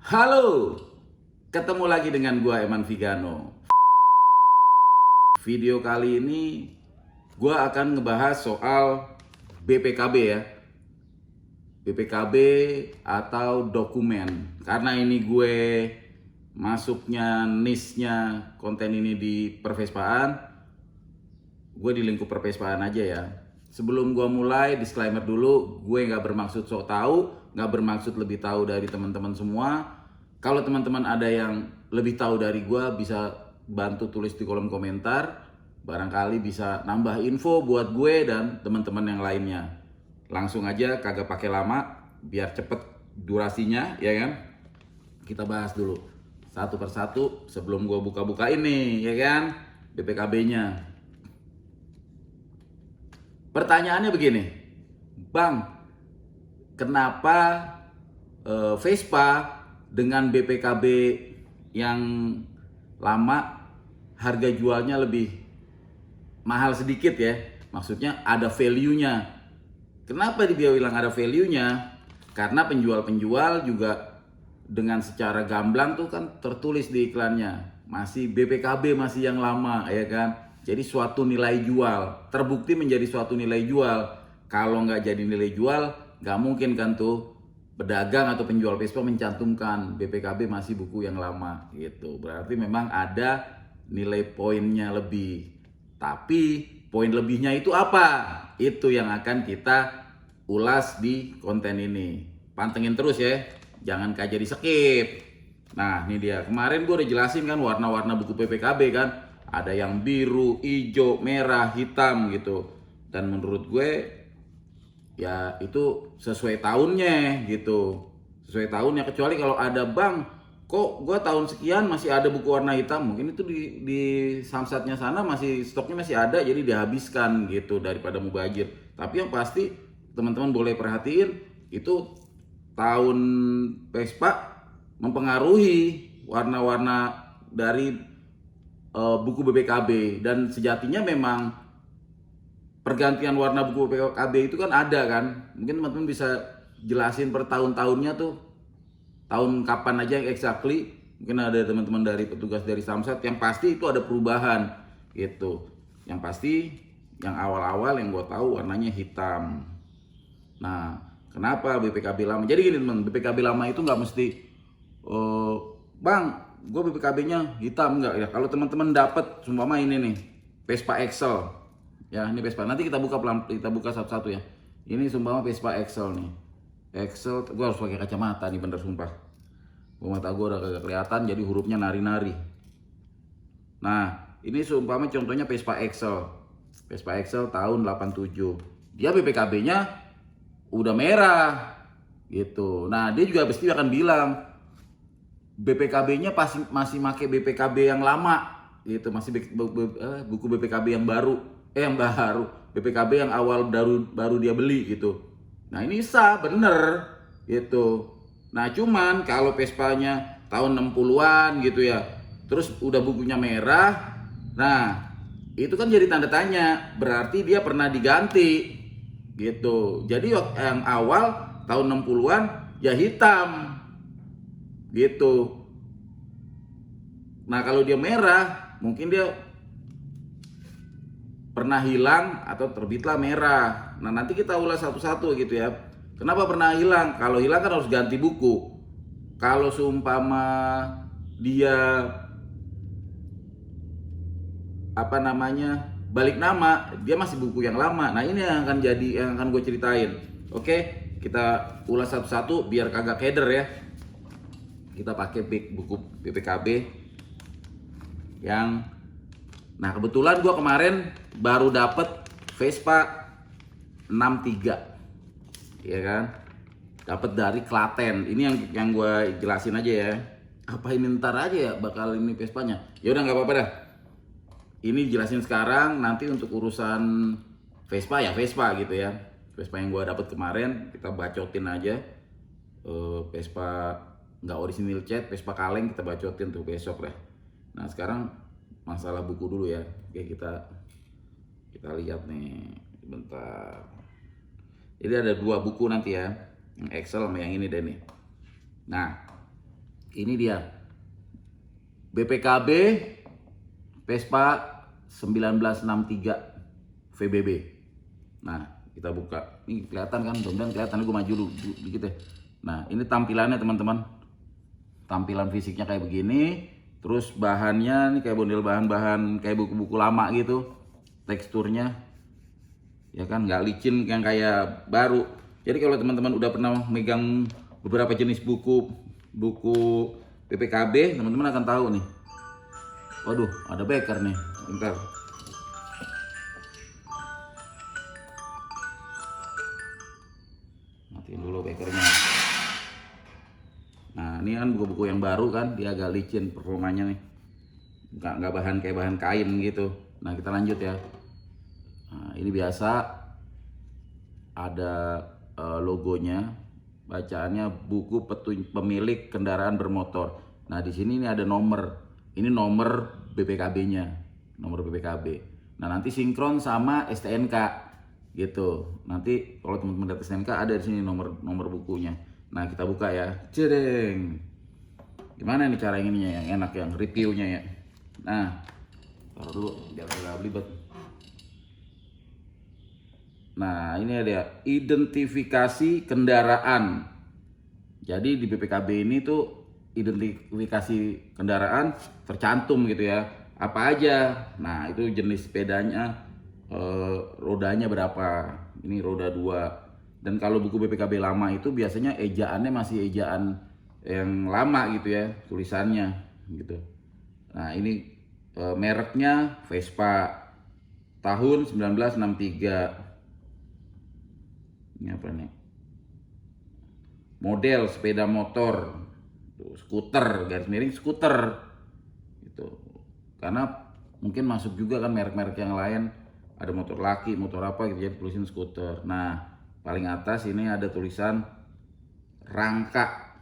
Halo, ketemu lagi dengan gua Eman Vigano. Video kali ini gua akan ngebahas soal BPKB ya. BPKB atau dokumen. Karena ini gue masuknya niche-nya konten ini di pervespaan, gue di lingkup pervespaan aja ya. Sebelum gue mulai, disclaimer dulu, gue nggak bermaksud sok tahu, nggak bermaksud lebih tahu dari teman-teman semua. Kalau teman-teman ada yang lebih tahu dari gue, bisa bantu tulis di kolom komentar. Barangkali bisa nambah info buat gue dan teman-teman yang lainnya. Langsung aja, kagak pakai lama, biar cepet durasinya, ya kan? Kita bahas dulu satu persatu sebelum gue buka-buka ini, ya kan? BPKB-nya. Pertanyaannya begini, Bang, kenapa Vespa dengan BPKB yang lama harga jualnya lebih mahal sedikit ya? Maksudnya ada value-nya. Kenapa dia bilang ada value-nya? Karena penjual-penjual juga dengan secara gamblang tuh kan tertulis di iklannya, masih BPKB, masih yang lama, ya kan? Jadi suatu nilai jual, terbukti menjadi suatu nilai jual. Kalau nggak jadi nilai jual, nggak mungkin kan tuh pedagang atau penjual Vespa mencantumkan BPKB masih buku yang lama gitu. Berarti memang ada nilai poinnya lebih. Tapi poin lebihnya itu apa? Itu yang akan kita ulas di konten ini. Pantengin terus ya, jangan kayak jadi skip. Nah ini dia, kemarin gue udah jelasin kan warna-warna buku PPKB kan. Ada yang biru, hijau, merah, hitam gitu. Dan menurut gue ya itu sesuai tahunnya gitu. Sesuai tahunnya, kecuali kalau ada bang, kok gue tahun sekian masih ada buku warna hitam, mungkin itu di samsatnya sana masih stoknya masih ada, jadi dihabiskan gitu daripada mubazir. Tapi yang pasti teman-teman boleh perhatiin itu tahun Vespa mempengaruhi warna-warna dari buku BPKB. Dan sejatinya memang pergantian warna buku BPKB itu kan ada kan, mungkin teman-teman bisa jelasin per tahun-tahunnya tuh, tahun kapan aja yang exactly. Mungkin ada teman-teman dari petugas dari Samsat, yang pasti itu ada perubahan gitu. Yang pasti yang awal-awal yang gue tahu warnanya hitam. Nah kenapa BPKB lama? Jadi gini teman, BPKB lama itu nggak mesti bang gue BPKB-nya hitam, enggak ya. Kalau teman-teman dapat sumpama ini nih Vespa Excel ya, ini Vespa, nanti kita buka pelan, kita buka satu-satu ya. Ini sumpama Vespa Excel nih, Excel, gue harus pakai kacamata nih bener sumpah, mata gue udah kagak kelihatan jadi hurufnya nari-nari. Nah ini sumpama contohnya Vespa Excel, Vespa Excel tahun 87, dia BPKB-nya udah merah gitu. Nah dia juga pasti akan bilang BPKB-nya pasti masih pakai BPKB yang lama gitu, masih buku BPKB yang baru, BPKB yang awal baru dia beli gitu. Nah ini sah bener gitu. Nah cuman kalau Vespanya tahun 60-an gitu ya, terus udah bukunya merah, nah itu kan jadi tanda tanya, berarti dia pernah diganti gitu. Jadi yang awal tahun 60-an ya hitam gitu. Nah kalau dia merah, mungkin dia pernah hilang atau terbitlah merah. Nah nanti kita ulas satu-satu gitu ya. Kenapa pernah hilang? Kalau hilang kan harus ganti buku. Kalau seumpama dia balik nama, dia masih buku yang lama. Nah ini yang akan jadi, yang akan gue ceritain. Oke, kita ulas satu-satu biar kagak keder ya. Kita pakai buku BPKB yang, nah kebetulan gue kemarin baru dapet Vespa 63 ya kan, dapat dari Klaten. Ini yang gue jelasin aja ya. Apa ini ntar aja ya bakal ini Vespanya? Ya udah nggak apa-apa dah. Ini jelasin sekarang, nanti untuk urusan Vespa ya Vespa gitu ya. Vespa yang gue dapet kemarin kita bacotin aja. Vespa nggak orisinil cat, Vespa kaleng kita bacotin tuh besok deh. Nah sekarang masalah buku dulu ya. Oke, kita lihat nih bentar. Jadi ada dua buku nanti ya, yang Excel sama yang ini deh nih. Nah Ini dia. BPKB Vespa 1963 VBB. Nah, kita buka. Ini kelihatan kan? Mudah-mudahan kelihatan. Gue maju dulu dikit ya. Nah, ini tampilannya teman-teman. Tampilan fisiknya kayak begini. Terus bahannya nih kayak model bahan-bahan kayak buku-buku lama gitu. Teksturnya ya kan, nggak licin yang kayak baru. Jadi kalau teman-teman udah pernah megang beberapa jenis buku BPKB, teman-teman akan tahu nih. Waduh, ada beker nih. Bentar. Matiin dulu bekernya. Nah, ini kan buku-buku yang baru kan, dia agak licin performanya nih. Nggak bahan kayak bahan kain gitu. Nah, kita lanjut ya. Nah, ini biasa ada logonya, bacaannya buku pemilik kendaraan bermotor. Nah, di sini ini ada nomor. Ini nomor BPKB-nya, nomor BPKB. Nah, nanti sinkron sama STNK gitu. Nanti kalau teman-teman lihat STNK ada di sini nomor bukunya. Nah, kita buka ya. Jedeng. Gimana nih cara ininya yang enak, yang reviewnya ya. Nah, taruh dulu biar agak belibet. Nah, ini ada identifikasi kendaraan. Jadi di BPKB ini tuh identifikasi kendaraan tercantum gitu ya. Apa aja. Nah, itu jenis sepedanya, rodanya berapa. Ini roda 2. Dan kalau buku BPKB lama itu biasanya ejaannya masih ejaan yang lama gitu ya, tulisannya gitu. Nah, ini mereknya Vespa tahun 1963. Ini apa nih? Model sepeda motor, tuh, skuter, garis miring skuter, gitu. Karena mungkin masuk juga kan merek-merek yang lain, ada motor laki, motor apa gitu, jadi tulisin skuter. Nah, paling atas ini ada tulisan rangka.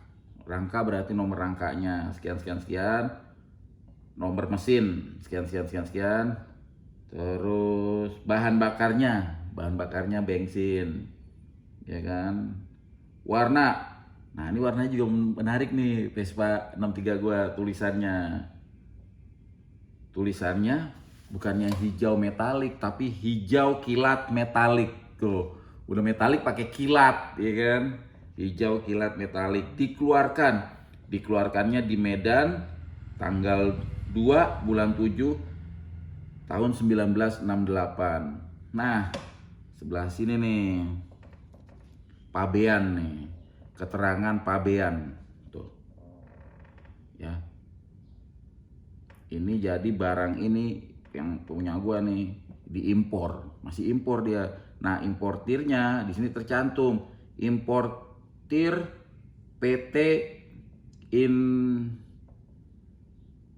Rangka berarti nomor rangkanya sekian sekian sekian. Nomor mesin sekian sekian sekian sekian. Terus bahan bakarnya bensin. Ya kan, warna. Nah, ini warnanya juga menarik nih, Vespa 63 gua. Tulisannya bukannya hijau metalik, tapi hijau kilat metalik. Tuh, udah metalik pakai kilat, ya kan? Hijau kilat metalik. Dikeluarkannya di Medan tanggal 2 bulan 7 tahun 1968. Nah, sebelah sini nih pabean nih, keterangan pabean tuh ya. Ini jadi barang ini yang punya gua nih diimpor, masih impor dia. Nah, importirnya di sini tercantum importir PT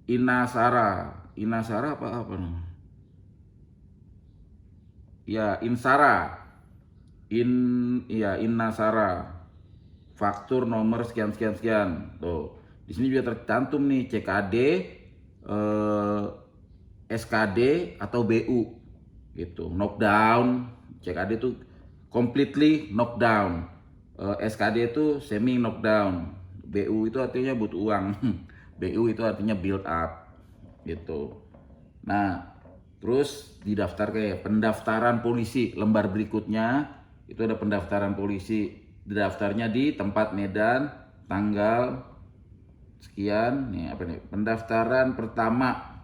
Inasara apa namanya? Ya, Insara. Innasara. Faktur nomor sekian sekian sekian. Tuh. Di sini juga tercantum nih CKD, SKD atau BU gitu. Knockdown. CKD itu completely knockdown. SKD itu semi knockdown. BU itu artinya butuh uang. BU itu artinya build up gitu. Nah, terus didaftar kayak pendaftaran polisi lembar berikutnya. Itu ada pendaftaran polisi, daftarnya di tempat Medan tanggal sekian nih. Apa nih, pendaftaran pertama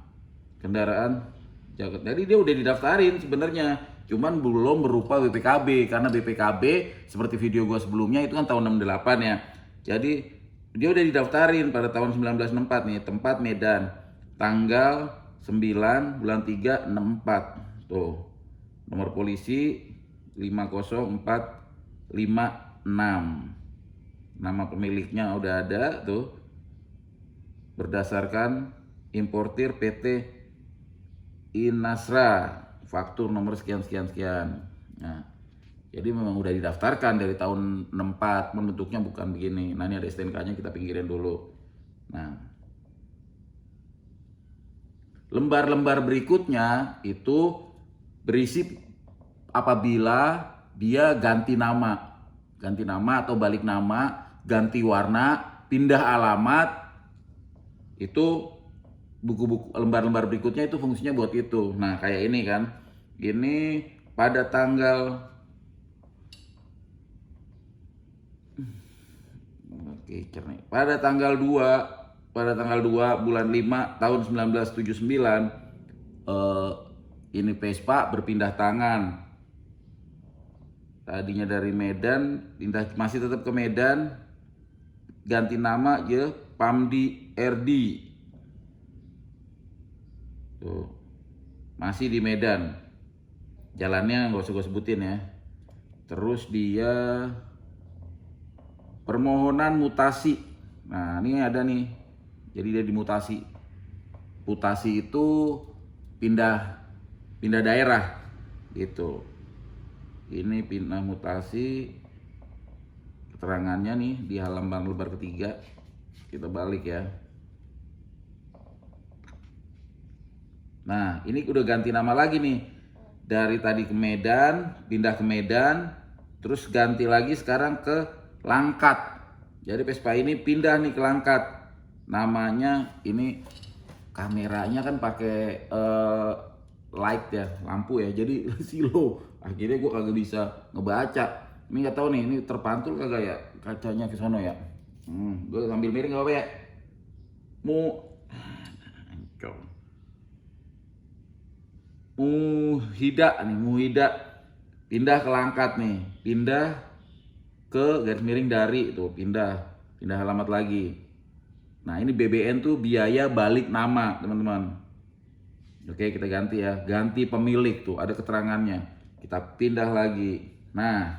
kendaraan Jakarta. Jadi dia udah didaftarin sebenarnya, cuman belum berupa BPKB, karena BPKB seperti video gua sebelumnya itu kan tahun 68 ya. Jadi dia udah didaftarin pada tahun 1964 nih, tempat Medan tanggal 9 bulan 3 64. Tuh, nomor polisi 50456. Nama pemiliknya udah ada tuh. Berdasarkan importir PT Inasra, faktur nomor sekian sekian sekian. Nah, jadi memang udah didaftarkan dari tahun 64, bentuknya bukan begini. Nah, ini ada STNK-nya, kita pinggirin dulu. Nah, lembar-lembar berikutnya itu berisi apabila dia ganti nama atau balik nama, ganti warna, pindah alamat, Itu buku-buku lembar-lembar berikutnya itu fungsinya buat itu. Nah, kayak ini kan. Ini pada tanggal pada tanggal 2 bulan 5 tahun 1979 ini Vespa berpindah tangan. Tadinya dari Medan, masih tetap ke Medan, ganti nama ya Pamdi RD. Tuh. Masih di Medan. Jalannya nggak usah gue sebutin ya. Terus dia permohonan mutasi. Nah, ini ada nih. Jadi dia dimutasi. Mutasi itu pindah daerah gitu. Ini pindah mutasi, keterangannya nih di halaman lembar ketiga. Kita balik ya. Nah, ini udah ganti nama lagi nih. Dari tadi ke Medan, pindah ke Medan, terus ganti lagi sekarang ke Langkat. Jadi Vespa ini pindah nih ke Langkat. Namanya ini kameranya kan pakai light ya, lampu ya. Jadi silo. Akhirnya gue kagak bisa ngebaca. Ini nggak tahu nih, ini terpantul kagak ya kacanya ke sono ya. Gue sambil miring nggak apa ya. Muhida pindah ke Langkat nih, pindah ke garis miring dari itu, pindah alamat lagi. Nah, ini BBN tuh biaya balik nama, teman-teman. Oke, kita ganti ya, ganti pemilik tuh, ada keterangannya. Kita pindah lagi. Nah,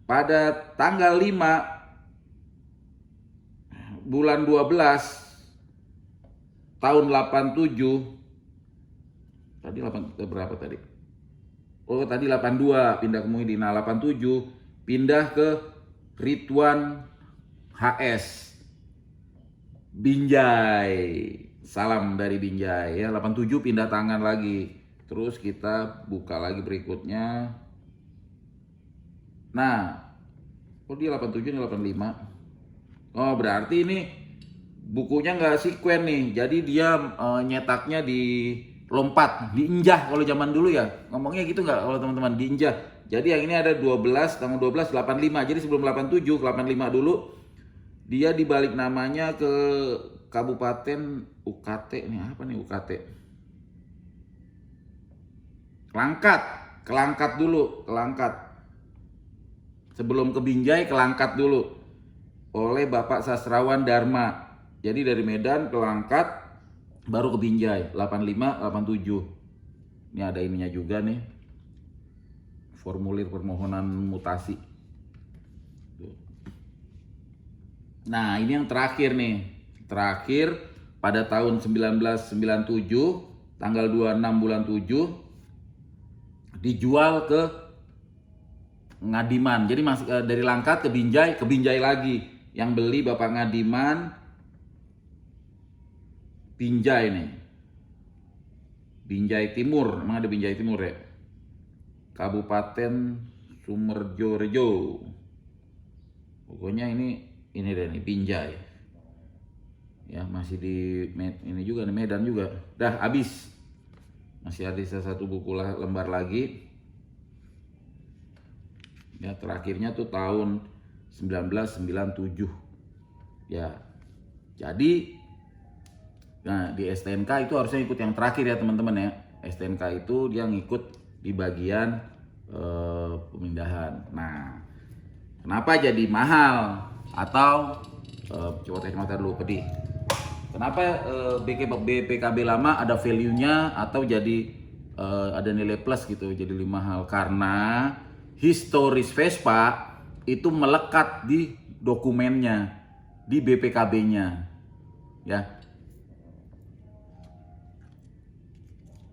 pada tanggal 5 bulan 12 tahun 87, tadi 8 berapa tadi? Oh, tadi 82 pindah ke Muhyiddin. Nah, 87 pindah ke Ridwan HS Binjai. Salam dari Binjai ya. 87 pindah tangan lagi. Terus kita buka lagi berikutnya. Nah, kok dia 87 ini 85? Oh, berarti ini bukunya nggak sekuen nih. Jadi dia nyetaknya di lompat, diinjah kalau zaman dulu ya. Ngomongnya gitu nggak kalau teman-teman, diinjah. Jadi yang ini ada 12, tanggal 12, 85. Jadi sebelum 87, 85 dulu. Dia dibalik namanya ke Kabupaten UKT. Ini apa nih UKT? Kelangkat dulu, Kelangkat. Sebelum ke Binjai, Kelangkat dulu. Oleh Bapak Sastrawan Dharma. Jadi dari Medan ke Langkat, baru ke Binjai, 85, 87. Ini ada ininya juga nih. Formulir permohonan mutasi. Nah, ini yang terakhir nih. Terakhir pada tahun 1997, tanggal 26 bulan 7, dijual ke Ngadiman. Jadi masih dari Langkat ke Binjai lagi. Yang beli Bapak Ngadiman Binjai nih. Binjai Timur, emang ada Binjai Timur ya? Kabupaten Sumerjorejo. Pokoknya ini deh nih Binjai. Ya, masih di ini juga nih, Medan juga. Dah habis. Masih ada satu buku lembar lagi. Ya, terakhirnya tuh tahun 1997. Ya. Jadi nah, di STNK itu harusnya ikut yang terakhir ya, teman-teman ya. STNK itu dia ngikut di bagian pemindahan. Nah, kenapa jadi mahal? Atau coba kacamata dulu, pedih. Kenapa BPKB lama ada value-nya atau jadi ada nilai plus gitu, jadi lebih mahal? Karena historis Vespa itu melekat di dokumennya, di BPKB-nya, ya.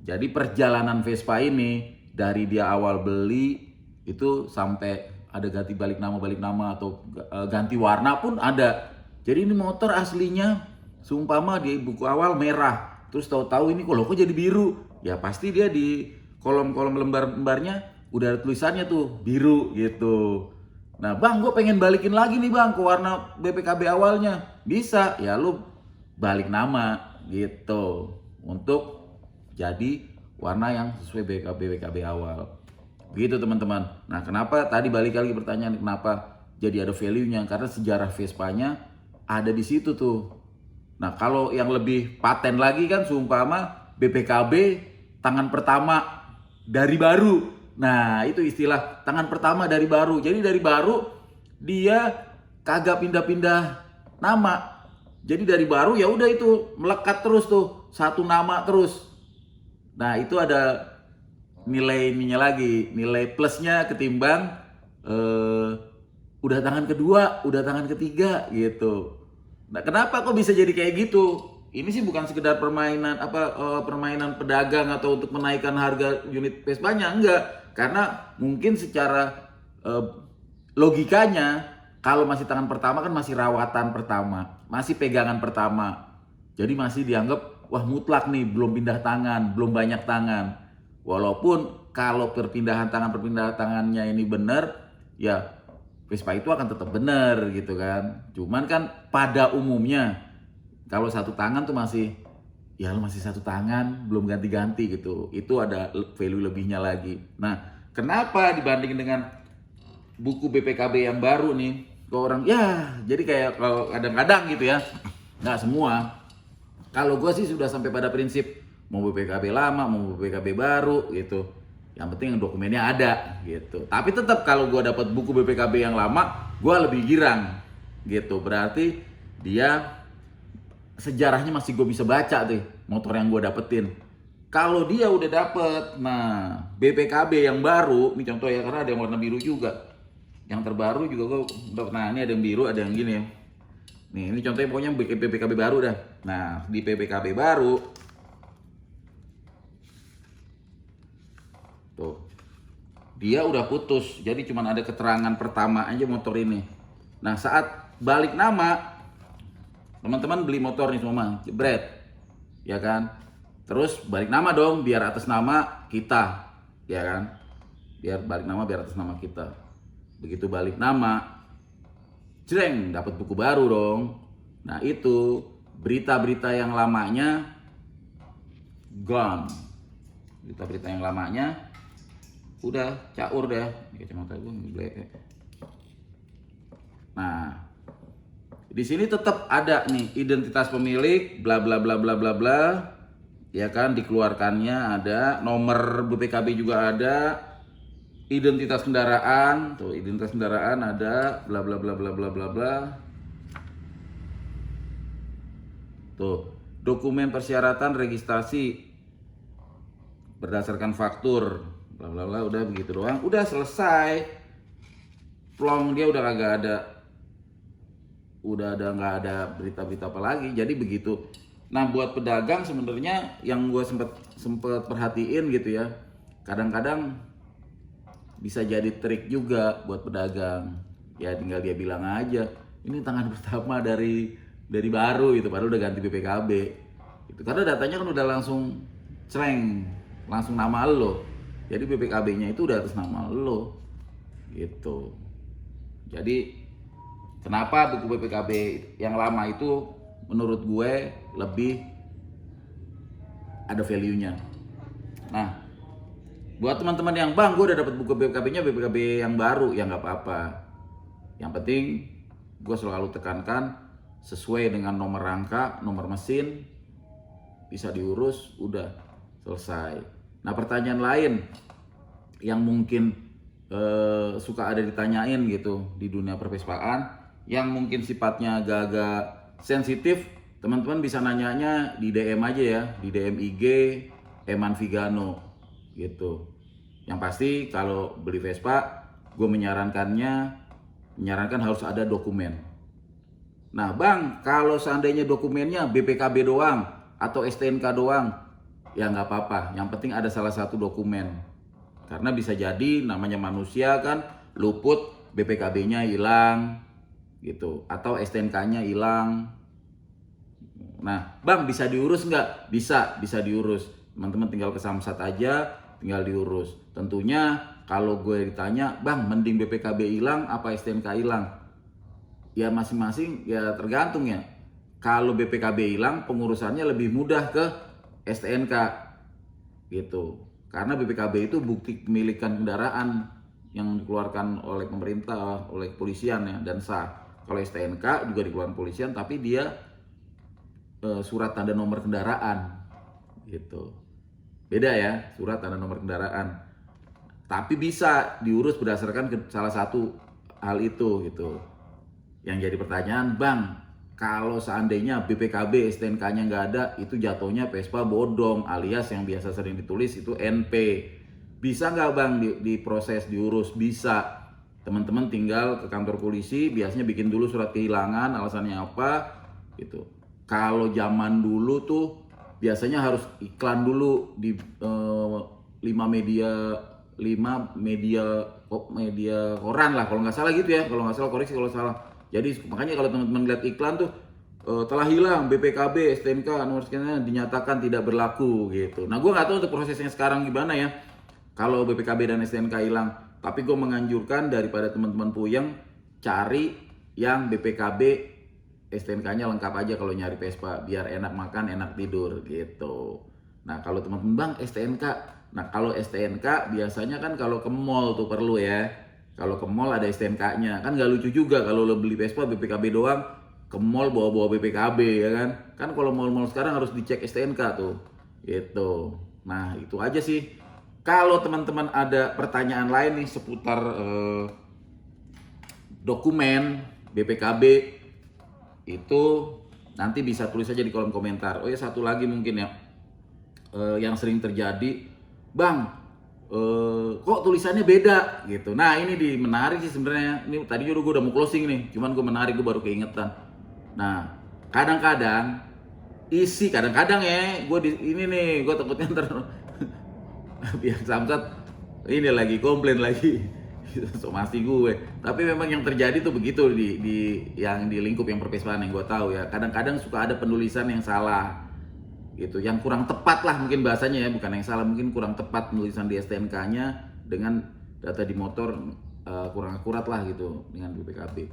Jadi perjalanan Vespa ini dari dia awal beli itu sampai ada ganti balik nama atau ganti warna pun ada. Jadi ini motor aslinya seumpama di buku awal merah, terus tahu-tahu ini kok jadi biru. Ya pasti dia di kolom-kolom lembar-lembarnya udah ada tulisannya tuh biru gitu. Nah, Bang, gue pengen balikin lagi nih Bang ke warna BPKB awalnya. Bisa, ya lu balik nama gitu untuk jadi warna yang sesuai BPKB awal. Gitu teman-teman. Nah, kenapa tadi balik lagi pertanyaan kenapa jadi ada value-nya? Karena sejarah Vespanya ada di situ tuh. Nah, kalau yang lebih paten lagi kan seumpama BPKB tangan pertama dari baru. Nah, itu istilah tangan pertama dari baru. Jadi dari baru dia kagak pindah-pindah nama. Jadi dari baru ya udah itu melekat terus tuh, satu nama terus. Nah, itu ada nilai ininya lagi, nilai plusnya ketimbang udah tangan kedua, udah tangan ketiga gitu. Nah, kenapa kok bisa jadi kayak gitu? Ini sih bukan sekedar permainan permainan pedagang atau untuk menaikkan harga unit Vespanya, enggak. Karena mungkin secara logikanya kalau masih tangan pertama kan masih rawatan pertama, masih pegangan pertama. Jadi masih dianggap wah mutlak nih, belum pindah tangan, belum banyak tangan. Walaupun kalau perpindahan tangannya ini benar, ya Vespa itu akan tetap benar gitu kan. Cuman kan pada umumnya kalau satu tangan tuh masih ya lu masih satu tangan belum ganti-ganti gitu. Itu ada value lebihnya lagi. Nah, kenapa dibanding dengan buku BPKB yang baru nih ke orang ya jadi kayak kalau kadang-kadang gitu ya, nggak semua. Kalau gue sih sudah sampai pada prinsip mau BPKB lama mau BPKB baru gitu, yang penting dokumennya ada gitu. Tapi tetap kalau gue dapat buku BPKB yang lama gue lebih girang gitu, berarti dia sejarahnya masih gue bisa baca tuh motor yang gue dapetin. Kalau dia udah dapet, nah BPKB yang baru, ini contoh ya karena ada yang warna biru juga. Yang terbaru juga gue, nah ini ada yang biru, ada yang gini ya. Nih ini contohnya pokoknya BPKB baru dah. Nah di BPKB baru, tuh dia udah putus, jadi cuma ada keterangan pertama aja motor ini. Nah saat balik nama, teman-teman beli motor nih semua, jebret, ya kan? Terus balik nama dong, biar atas nama kita, ya kan? Biar balik nama, biar atas nama kita. Begitu balik nama, jreng, dapat buku baru dong. Nah itu berita-berita yang lamanya gone, berita-berita yang lamanya udah caur deh. Kacamata gue ngeblek. Nah di sini tetap ada nih identitas pemilik, bla bla bla bla bla bla, ya kan, dikeluarkannya ada, nomor BPKB juga ada, identitas kendaraan, tuh identitas kendaraan ada, bla bla bla bla bla bla bla. Tuh, dokumen persyaratan registrasi berdasarkan faktur, bla bla bla, udah begitu doang, udah selesai. Plong dia udah kagak ada, nggak ada berita-berita apa lagi. Jadi begitu. Nah buat pedagang sebenarnya yang gue sempet perhatiin gitu ya, kadang-kadang bisa jadi trik juga buat pedagang. Ya tinggal dia bilang aja, ini tangan pertama dari baru itu, padahal udah ganti BPKB. Itu karena datanya kan udah langsung cereng, langsung nama lo. Jadi BPKB-nya itu udah atas nama lo. Gitu. Jadi kenapa buku BPKB yang lama itu menurut gue lebih ada value-nya. Nah, buat teman-teman yang bang, gue udah dapat buku BPKB-nya BPKB yang baru, ya nggak apa-apa. Yang penting gue selalu tekankan sesuai dengan nomor rangka, nomor mesin, bisa diurus, udah selesai. Nah pertanyaan lain yang mungkin suka ada ditanyain gitu di dunia pervespaan, yang mungkin sifatnya agak-agak sensitif, teman-teman bisa nanyanya di DM aja ya, di DM IG Eman Vigano gitu. Yang pasti kalau beli Vespa, gue menyarankan harus ada dokumen. Nah bang, kalau seandainya dokumennya BPKB doang atau STNK doang, ya nggak apa-apa. Yang penting ada salah satu dokumen. Karena bisa jadi namanya manusia kan, luput, BPKB-nya hilang gitu, atau STNK-nya hilang. Nah bang, bisa diurus nggak? Bisa diurus. Teman-teman tinggal ke Samsat aja, tinggal diurus. Tentunya kalau gue ditanya, bang mending BPKB hilang apa STNK hilang? Ya masing-masing ya tergantung ya. Kalau BPKB hilang, pengurusannya lebih mudah ke STNK gitu. Karena BPKB itu bukti kepemilikan kendaraan yang dikeluarkan oleh pemerintah, oleh kepolisian ya, dan sah. Kalau STNK juga dikeluarkan polisian, tapi dia surat tanda nomor kendaraan gitu. Beda ya, surat tanda nomor kendaraan. Tapi bisa diurus berdasarkan salah satu hal itu gitu. Yang jadi pertanyaan, Bang, kalau seandainya BPKB STNK-nya nggak ada, itu jatuhnya Vespa bodong, alias yang biasa sering ditulis itu NP. Bisa nggak Bang diproses, diurus? Bisa. Teman-teman tinggal ke kantor polisi, biasanya bikin dulu surat kehilangan, alasannya apa gitu. Kalau zaman dulu tuh biasanya harus iklan dulu di 5 media koran lah kalau nggak salah gitu ya, kalau nggak salah koreksi kalau salah. Jadi makanya kalau teman-teman lihat iklan tuh telah hilang BPKB STNK nomor sekian dinyatakan tidak berlaku gitu. Nah gue nggak tahu untuk prosesnya sekarang gimana ya kalau BPKB dan STNK hilang, tapi gue menganjurkan daripada teman-teman puyeng cari yang BPKB STNK-nya lengkap aja kalau nyari Vespa, biar enak makan, enak tidur gitu. Nah kalau teman-teman Bang STNK, nah kalau STNK biasanya kan kalau ke mall tuh perlu ya. Kalau ke mall ada STNK-nya, kan nggak lucu juga kalau lo beli Vespa BPKB doang, ke mall bawa-bawa BPKB ya kan. Kan kalau mall-mall sekarang harus dicek STNK tuh, gitu. Nah itu aja sih. Kalau teman-teman ada pertanyaan lain nih seputar dokumen BPKB, itu nanti bisa tulis aja di kolom komentar. Oh ya satu lagi mungkin ya, yang sering terjadi, Bang, kok tulisannya beda gitu. Nah ini menarik sih sebenarnya. Ini tadi juga gue udah mau closing nih, cuman gue menarik, gue baru keingetan. Nah kadang-kadang kadang-kadang ya, gue ini nih, gue takutnya ntar pihak Samsat ini lagi komplain lagi. Somasi gue. Tapi memang yang terjadi tuh begitu yang di lingkup yang perpespaan yang gue tahu ya. Kadang-kadang suka ada penulisan yang salah gitu, yang kurang tepat lah mungkin bahasanya ya, bukan yang salah, mungkin kurang tepat penulisan di STNK-nya dengan data di motor kurang akurat lah gitu dengan BPKB.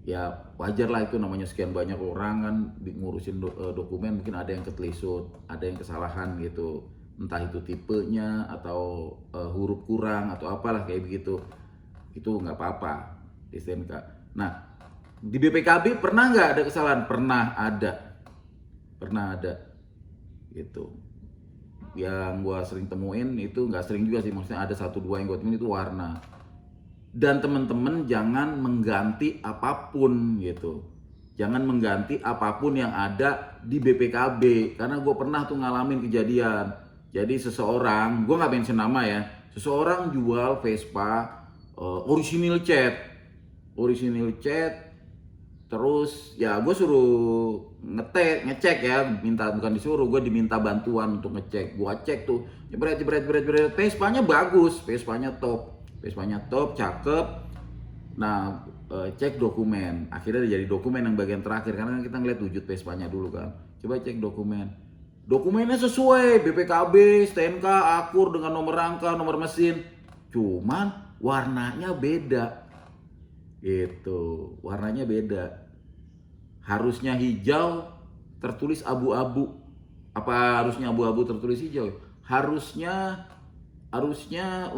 Ya wajar lah, itu namanya sekian banyak orang kan ngurusin dokumen, mungkin ada yang ketelisut, ada yang kesalahan gitu, entah itu tipenya atau huruf kurang atau apalah kayak begitu. Itu nggak apa-apa di STNK. Nah di BPKB pernah nggak ada kesalahan? Pernah ada gitu. Yang gua sering temuin itu, nggak sering juga sih, maksudnya ada 1-2 yang gua temuin itu warna. Dan temen-temen jangan mengganti apapun gitu, jangan mengganti apapun yang ada di BPKB, karena gue pernah tuh ngalamin kejadian. Jadi seseorang, gue nggak mention nama ya, seseorang jual Vespa original cat, terus ya gue suruh ngecek ya, bukan disuruh, gue diminta bantuan untuk ngecek. Gue cek tuh, jebret, Vespanya bagus, Vespanya top, cakep. Nah cek dokumen, akhirnya jadi dokumen yang bagian terakhir, karena kita ngeliat wujud Vespanya dulu kan. Coba cek dokumennya sesuai BPKB, STNK, akur dengan nomor rangka, nomor mesin, cuman warnanya beda gitu, warnanya beda. Harusnya hijau tertulis abu-abu. Apa harusnya abu-abu tertulis hijau? Harusnya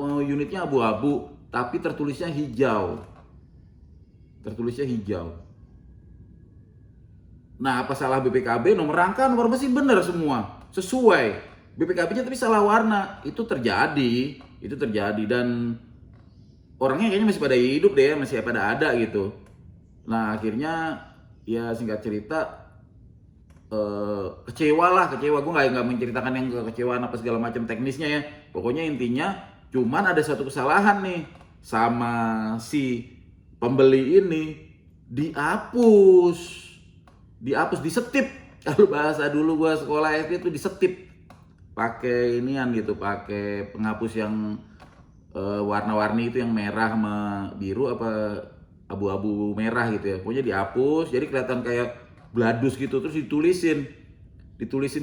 unitnya abu-abu tapi tertulisnya hijau. Nah apa salah BPKB? Nomor rangka, nomor mesin bener semua, sesuai. BPKB-nya tapi salah warna. Itu terjadi dan orangnya kayaknya masih pada hidup deh, masih pada ada gitu. Nah akhirnya ya singkat cerita kecewa. Gue nggak menceritakan yang kekecewaan apa segala macam teknisnya ya. Pokoknya intinya cuman ada satu kesalahan nih sama si pembeli ini, dihapus, disetip. Kalau bahasa dulu gue sekolah SD itu disetip pakai inian gitu, pakai penghapus yang warna-warni itu, yang merah sama biru apa abu-abu merah gitu ya. Pokoknya dihapus jadi kelihatan kayak bladus gitu, terus ditulisin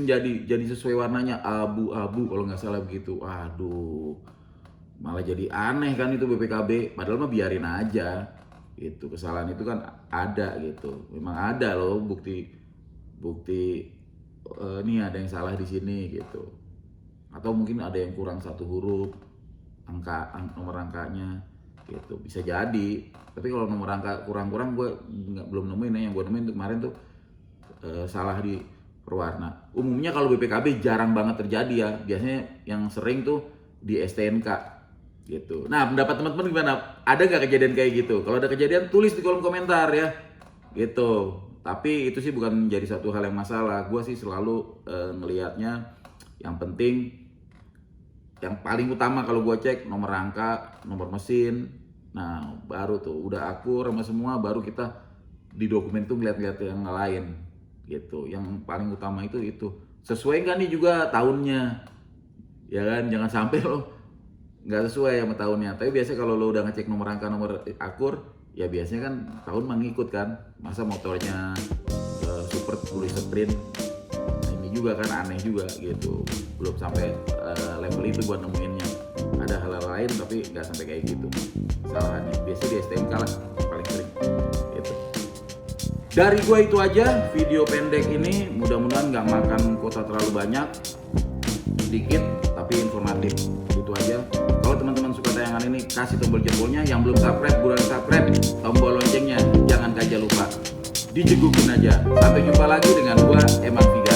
jadi sesuai warnanya, abu-abu kalau nggak salah begitu. Aduh, malah jadi aneh kan itu BPKB, padahal mah biarin aja gitu. Kesalahan itu kan ada gitu, memang ada loh bukti bukti ini ada yang salah di sini gitu, atau mungkin ada yang kurang satu huruf nomor angkanya gitu, bisa jadi. Tapi kalau nomor angka kurang-kurang gue belum nemuin ya. Yang gue nemuin kemarin tuh salah di perwarna. Umumnya kalau BPKB jarang banget terjadi ya, biasanya yang sering tuh di STNK gitu. Nah, pendapat teman-teman gimana? Ada nggak kejadian kayak gitu? Kalau ada kejadian, tulis di kolom komentar ya gitu. Tapi itu sih bukan menjadi satu hal yang masalah. Gue sih selalu ngelihatnya yang penting, yang paling utama kalau gue cek nomor angka, nomor mesin. Nah, baru tuh udah akur sama semua, baru kita di dokumen tuh ngeliat-ngeliat yang lain gitu. Yang paling utama itu sesuai nggak nih juga tahunnya, ya kan? Jangan sampai lo nggak sesuai sama tahunnya. Tapi biasanya kalau lo udah ngecek nomor angka, nomor akur, ya biasanya kan tahun mengikut kan. Masa motornya super tulis sprint, juga kan aneh juga gitu. Belum sampai level itu gua nemuinnya. Ada hal-hal lain tapi nggak sampai kayak gitu kesalahannya. Biasanya di STNK lah paling sering gitu. Dari gua itu aja video pendek ini, mudah-mudahan nggak makan kuota terlalu banyak, sedikit tapi informatif. Itu aja. Kalau teman-teman suka tayangan ini, kasih tombol jempolnya. Yang belum subscribe, buruan subscribe. Tombol loncengnya jangan lupa dijegukin aja. Sampai jumpa lagi dengan gua, Eman Viga.